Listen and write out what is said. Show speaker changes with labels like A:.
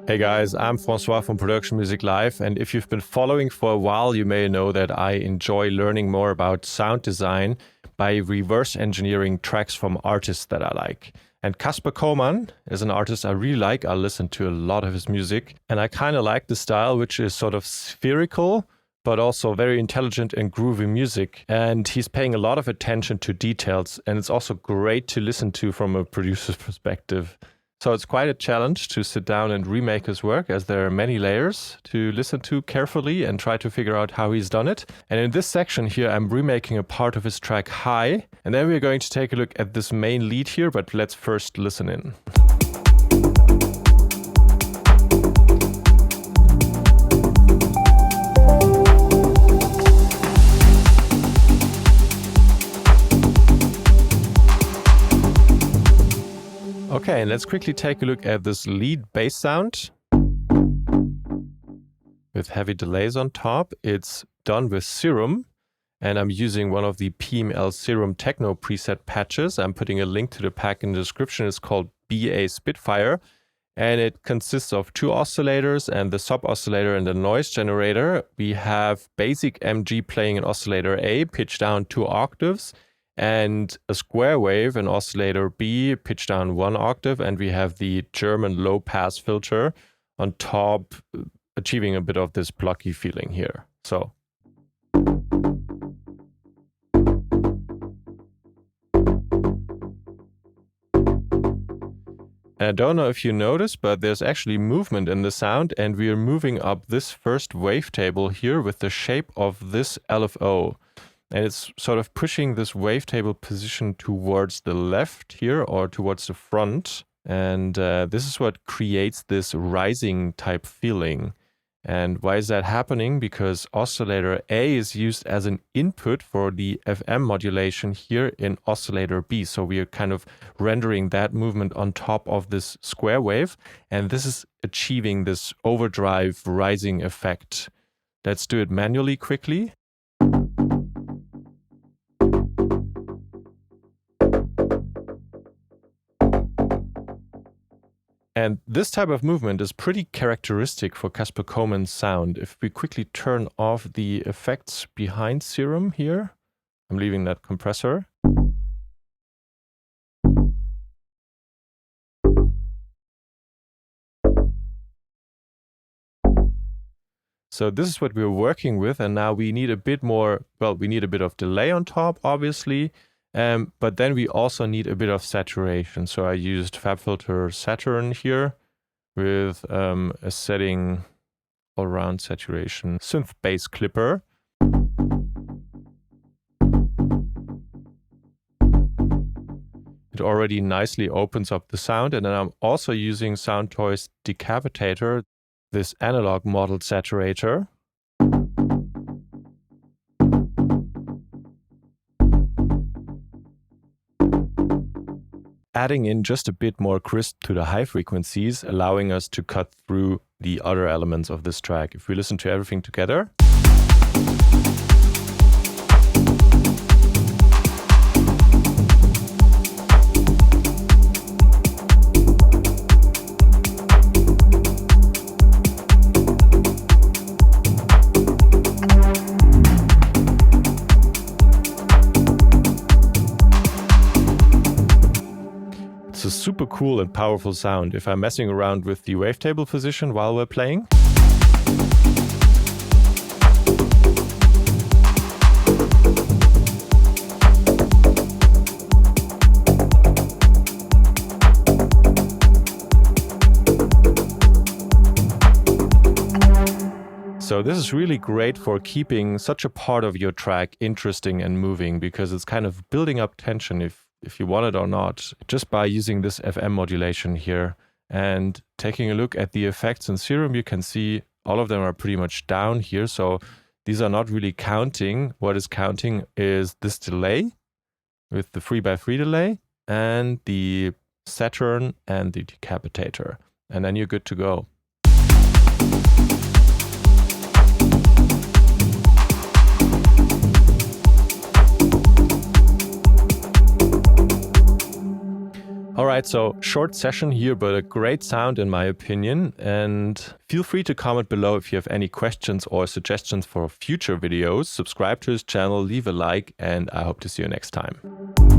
A: Hey guys, I'm Francois from Production Music Live, and if you've been following for a while, you may know that I enjoy learning more about sound design by reverse engineering tracks from artists that I like. And Kasper Koman is an artist I really like. I listen to a lot of his music, and I kind of like the style, which is sort of spherical, but also very intelligent and groovy music. And he's paying a lot of attention to details, and it's also great to listen to from a producer's perspective. So it's quite a challenge to sit down and remake his work, as there are many layers to listen to carefully and try to figure out how he's done it. And in this section here, I'm remaking a part of his track High, and then we're going to take a look at this main lead here, but let's first listen in. Okay, and let's quickly take a look at this lead bass sound with heavy delays on top. It's done with Serum, and I'm using one of the PML Serum Techno preset patches. I'm putting a link to the pack in the description. It's called BA Spitfire, and it consists of 2 oscillators and the sub oscillator and the noise generator. We have basic MG playing an oscillator A, pitched down 2 octaves, and a square wave, an oscillator B, pitched down 1 octave, and we have the German low pass filter on top, achieving a bit of this blocky feeling here. So. And I don't know if you noticed, but there's actually movement in the sound, and we are moving up this first wavetable here with the shape of this LFO. And it's sort of pushing this wavetable position towards the left here, or towards the front. And this is what creates this rising type feeling. And why is that happening? Because oscillator A is used as an input for the FM modulation here in oscillator B. So we are kind of rendering that movement on top of this square wave. And this is achieving this overdrive rising effect. Let's do it manually quickly. And this type of movement is pretty characteristic for Kasper Koman's sound. If we quickly turn off the effects behind Serum here, I'm leaving that compressor. So this is what we're working with, and now we need a bit more, well, we need a bit of delay on top, obviously. But then we also need a bit of saturation. So I used FabFilter Saturn here with a setting all around saturation synth bass clipper. It already nicely opens up the sound. And then I'm also using Soundtoys Decapitator, this analog modeled saturator. Adding in just a bit more crisp to the high frequencies, allowing us to cut through the other elements of this track. If we listen to everything together. It's a super cool and powerful sound if I'm messing around with the wavetable position while we're playing. So this is really great for keeping such a part of your track interesting and moving, because it's kind of building up tension if you want it or not, just by using this FM modulation here. And taking a look at the effects in Serum, you can see all of them are pretty much down here. So these are not really counting. What is counting is this delay with the 3x3 delay and the Saturn and the Decapitator. And then you're good to go. All right. Alright, so short session here, but a great sound in my opinion. And feel free to comment below if you have any questions or suggestions for future videos. Subscribe to his channel, leave a like, and I hope to see you next time.